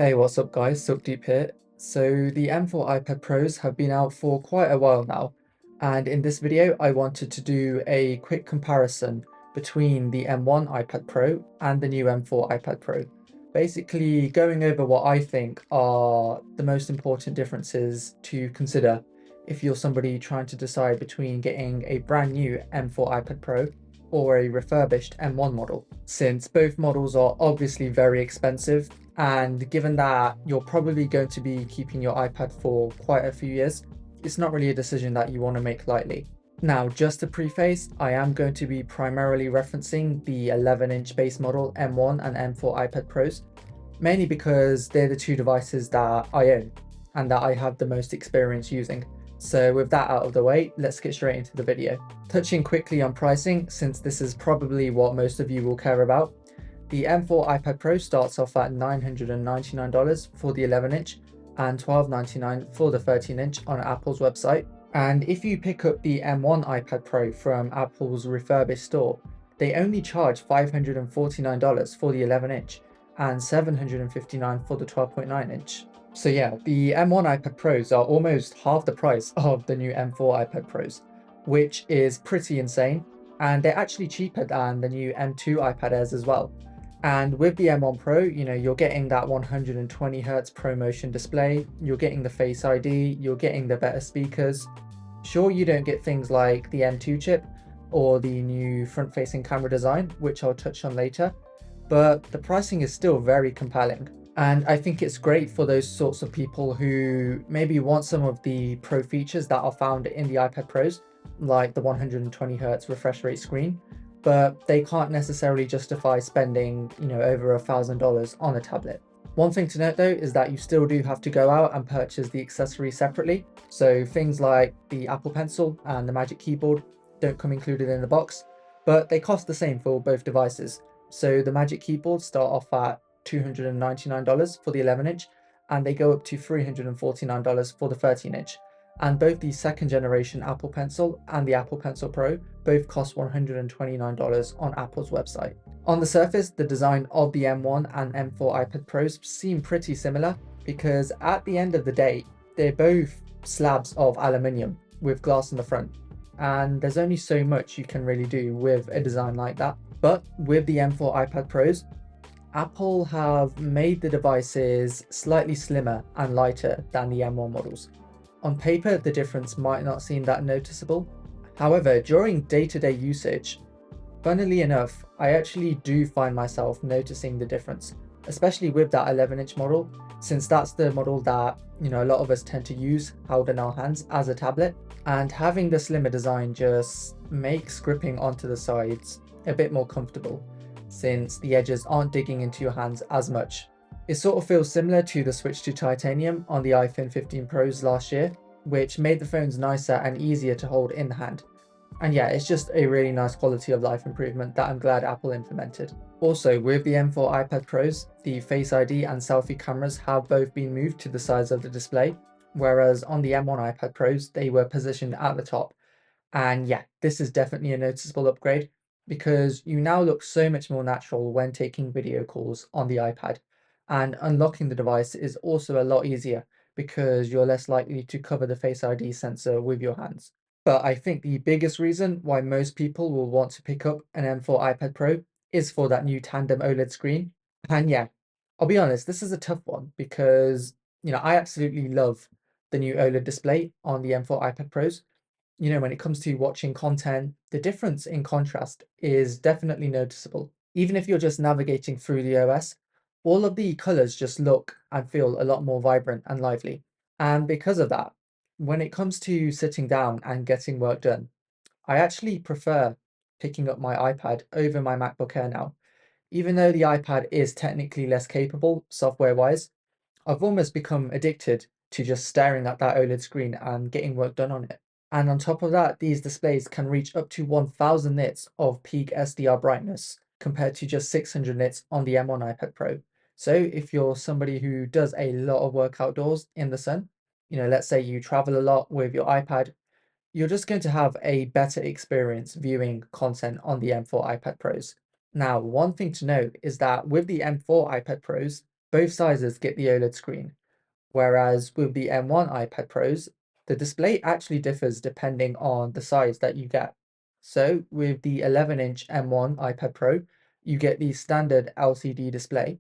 Hey, what's up guys? Deep here. So the M4 iPad Pros have been out for quite a while now, and in this video I wanted to do a quick comparison between the M1 iPad Pro and the new M4 iPad Pro. Basically going over what I think are the most important differences to consider if you're somebody trying to decide between getting a brand new M4 iPad Pro or a refurbished M1 model, since both models are obviously very expensive, and given that you're probably going to be keeping your iPad for quite a few years, it's not really a decision that you want to make lightly. Now, just to preface, I am going to be primarily referencing the 11-inch base model M1 and M4 iPad Pros, mainly because they're the two devices that I own and that I have the most experience using. So with that out of the way, let's get straight into the video. Touching quickly on pricing, since this is probably what most of you will care about, the M4 iPad Pro starts off at $999 for the 11-inch and $1,299 for the 13-inch on Apple's website. And if you pick up the M1 iPad Pro from Apple's refurbished store, they only charge $549 for the 11-inch and $759 for the 12.9-inch. So yeah, the M1 iPad Pros are almost half the price of the new M4 iPad Pros, which is pretty insane, and they're actually cheaper than the new M2 iPad Airs as well. And with the M1 Pro, you're getting that 120 Hz ProMotion display, you're getting the Face ID, you're getting the better speakers. Sure, you don't get things like the M2 chip or the new front-facing camera design, which I'll touch on later, but the pricing is still very compelling. And I think it's great for those sorts of people who maybe want some of the pro features that are found in the iPad Pros, like the 120 Hz refresh rate screen, but they can't necessarily justify spending, over $1,000 on a tablet. One thing to note though is that you still do have to go out and purchase the accessories separately. So things like the Apple Pencil and the Magic Keyboard don't come included in the box, but they cost the same for both devices. So the Magic Keyboards start off at $299 for the 11-inch, and they go up to $349 for the 13-inch. And both the second generation Apple Pencil and the Apple Pencil Pro both cost $129 on Apple's website. On the surface, the design of the M1 and M4 iPad Pros seem pretty similar because at the end of the day, they're both slabs of aluminium with glass in the front. And there's only so much you can really do with a design like that. But with the M4 iPad Pros, Apple have made the devices slightly slimmer and lighter than the M1 models. On paper, the difference might not seem that noticeable. However, during day-to-day usage, funnily enough, I actually do find myself noticing the difference, especially with that 11-inch model, since that's the model that, a lot of us tend to use held in our hands as a tablet. And having the slimmer design just makes gripping onto the sides a bit more comfortable, since the edges aren't digging into your hands as much. It sort of feels similar to the switch to titanium on the iPhone 15 Pros last year, which made the phones nicer and easier to hold in the hand. And yeah, it's just a really nice quality of life improvement that I'm glad Apple implemented. Also, with the M4 iPad Pros, the Face ID and selfie cameras have both been moved to the sides of the display, whereas on the M1 iPad Pros, they were positioned at the top. And yeah, this is definitely a noticeable upgrade because you now look so much more natural when taking video calls on the iPad. And unlocking the device is also a lot easier because you're less likely to cover the Face ID sensor with your hands. But I think the biggest reason why most people will want to pick up an M4 iPad Pro is for that new tandem OLED screen. And yeah, I'll be honest, this is a tough one because, I absolutely love the new OLED display on the M4 iPad Pros. When it comes to watching content, the difference in contrast is definitely noticeable. Even if you're just navigating through the OS, all of the colors just look and feel a lot more vibrant and lively. And because of that, when it comes to sitting down and getting work done, I actually prefer picking up my iPad over my MacBook Air now. Even though the iPad is technically less capable software-wise, I've almost become addicted to just staring at that OLED screen and getting work done on it. And on top of that, these displays can reach up to 1000 nits of peak SDR brightness compared to just 600 nits on the M1 iPad Pro. So if you're somebody who does a lot of work outdoors in the sun, let's say you travel a lot with your iPad, you're just going to have a better experience viewing content on the M4 iPad Pros. Now, one thing to note is that with the M4 iPad Pros, Both sizes get the OLED screen, whereas with the M1 iPad Pros, the display actually differs depending on the size that you get. So with the 11-inch M1 iPad Pro, you get the standard LCD display,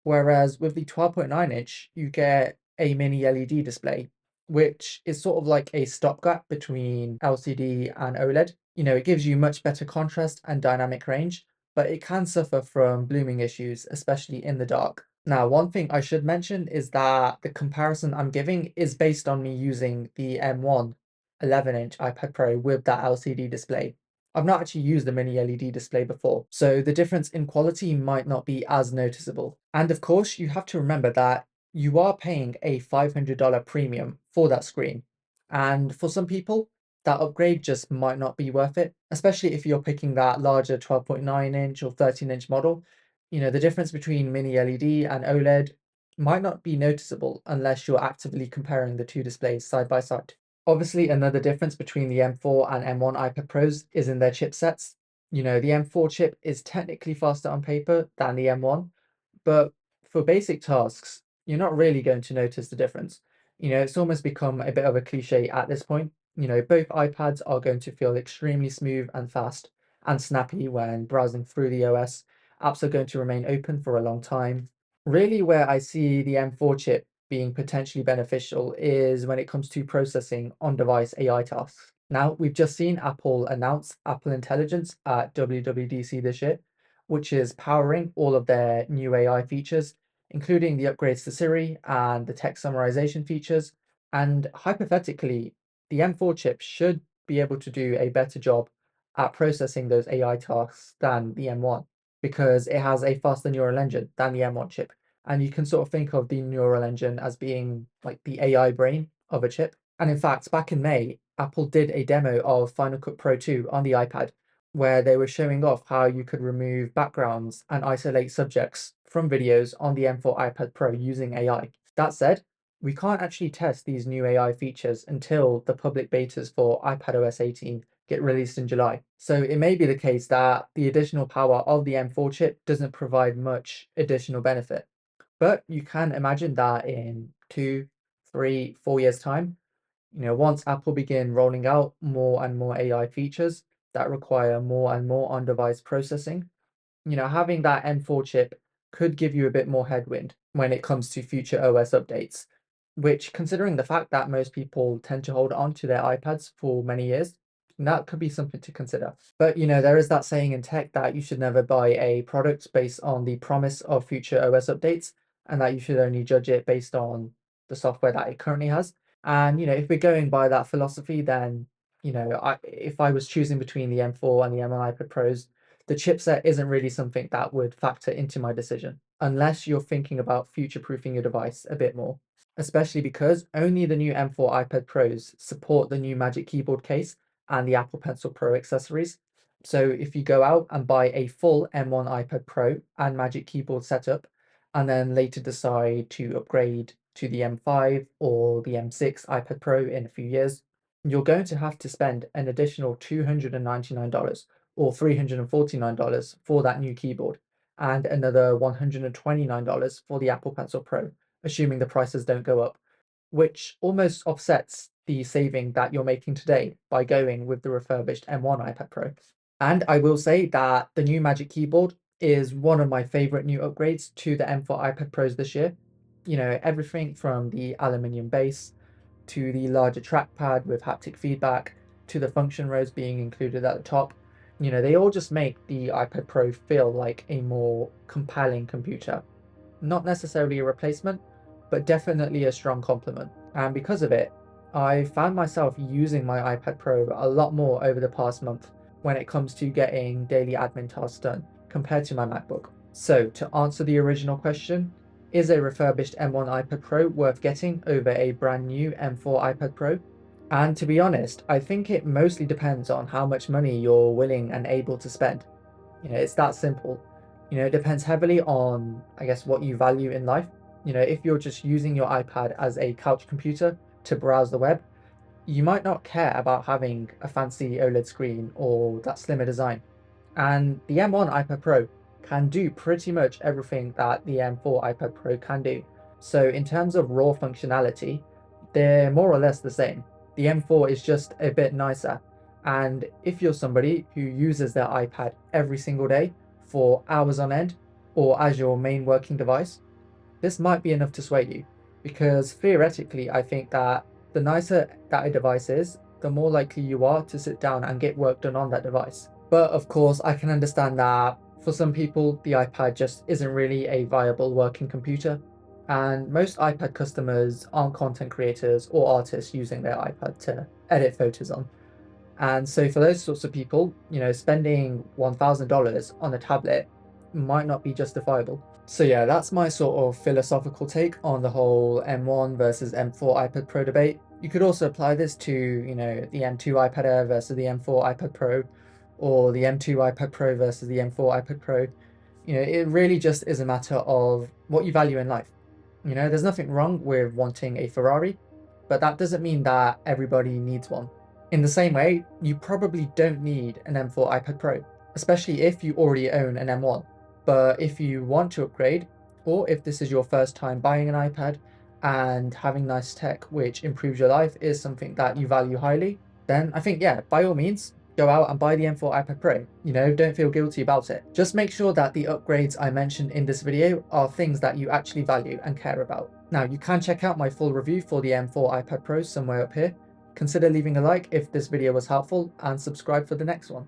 whereas with the 12.9-inch, you get a mini LED display, which is sort of like a stopgap between LCD and OLED. It gives you much better contrast and dynamic range, but it can suffer from blooming issues, especially in the dark. Now, one thing I should mention is that the comparison I'm giving is based on me using the M1 11-inch iPad Pro with that LCD display. I've not actually used the mini LED display before, so the difference in quality might not be as noticeable. And of course, you have to remember that you are paying a $500 premium for that screen. And for some people, that upgrade just might not be worth it, especially if you're picking that larger 12.9-inch or 13-inch model. The difference between mini LED and OLED might not be noticeable unless you're actively comparing the two displays side by side. Obviously, another difference between the M4 and M1 iPad Pros is in their chipsets. The M4 chip is technically faster on paper than the M1, but for basic tasks, you're not really going to notice the difference. It's almost become a bit of a cliche at this point. Both iPads are going to feel extremely smooth and fast and snappy when browsing through the OS. Apps are going to remain open for a long time. Really, where I see the M4 chip being potentially beneficial is when it comes to processing on-device AI tasks. Now, we've just seen Apple announce Apple Intelligence at WWDC this year, which is powering all of their new AI features, including the upgrades to Siri and the text summarization features. And hypothetically, the M4 chip should be able to do a better job at processing those AI tasks than the M1 because it has a faster neural engine than the M1 chip. And you can sort of think of the neural engine as being like the AI brain of a chip. And in fact, back in May, Apple did a demo of Final Cut Pro 2 on the iPad, where they were showing off how you could remove backgrounds and isolate subjects from videos on the M4 iPad Pro using AI. That said, we can't actually test these new AI features until the public betas for iPadOS 18 get released in July. So it may be the case that the additional power of the M4 chip doesn't provide much additional benefit. But you can imagine that in 2, 3, 4 years' time, once Apple begin rolling out more and more AI features that require more and more on-device processing, having that M4 chip could give you a bit more headwind when it comes to future OS updates, which, considering the fact that most people tend to hold on to their iPads for many years, that could be something to consider. But there is that saying in tech that you should never buy a product based on the promise of future OS updates, and that you should only judge it based on the software that it currently has. And if we're going by that philosophy, then if I was choosing between the M4 and the M1 iPad Pros, the chipset isn't really something that would factor into my decision, unless you're thinking about future-proofing your device a bit more, especially because only the new M4 iPad Pros support the new Magic Keyboard case and the Apple Pencil Pro accessories. So if you go out and buy a full M1 iPad Pro and Magic Keyboard setup, and then later decide to upgrade to the M5 or the M6 iPad Pro in a few years, you're going to have to spend an additional $299 or $349 for that new keyboard, and another $129 for the Apple Pencil Pro, assuming the prices don't go up, which almost offsets the saving that you're making today by going with the refurbished M1 iPad Pro. And I will say that the new Magic Keyboard is one of my favorite new upgrades to the M4 iPad Pros this year. Everything from the aluminium base to the larger trackpad with haptic feedback to the function rows being included at the top. They all just make the iPad Pro feel like a more compelling computer. Not necessarily a replacement, but definitely a strong complement. And because of it, I found myself using my iPad Pro a lot more over the past month when it comes to getting daily admin tasks done compared to my MacBook. So, to answer the original question, is a refurbished M1 iPad Pro worth getting over a brand new M4 iPad Pro? And to be honest, I think it mostly depends on how much money you're willing and able to spend. It's that simple. It depends heavily on, I guess, what you value in life. If you're just using your iPad as a couch computer to browse the web, you might not care about having a fancy OLED screen or that slimmer design. And the M1 iPad Pro can do pretty much everything that the M4 iPad Pro can do. So in terms of raw functionality, they're more or less the same. The M4 is just a bit nicer. And if you're somebody who uses their iPad every single day for hours on end, or as your main working device, this might be enough to sway you. Because theoretically, I think that the nicer that a device is, the more likely you are to sit down and get work done on that device. But of course, I can understand that for some people, the iPad just isn't really a viable working computer. And most iPad customers aren't content creators or artists using their iPad to edit photos on. And so for those sorts of people, spending $1,000 on a tablet might not be justifiable. So yeah, that's my sort of philosophical take on the whole M1 versus M4 iPad Pro debate. You could also apply this to, the M2 iPad Air versus the M4 iPad Pro, or the M2 iPad Pro versus the M4 iPad Pro. It really just is a matter of what you value in life. There's nothing wrong with wanting a Ferrari, but that doesn't mean that everybody needs one. In the same way, you probably don't need an M4 iPad Pro, especially if you already own an M1. But if you want to upgrade, or if this is your first time buying an iPad and having nice tech which improves your life is something that you value highly, then I think, yeah, by all means, go out and buy the M4 iPad Pro. Don't feel guilty about it. Just make sure that the upgrades I mentioned in this video are things that you actually value and care about. Now, you can check out my full review for the M4 iPad Pro somewhere up here. Consider leaving a like if this video was helpful and subscribe for the next one.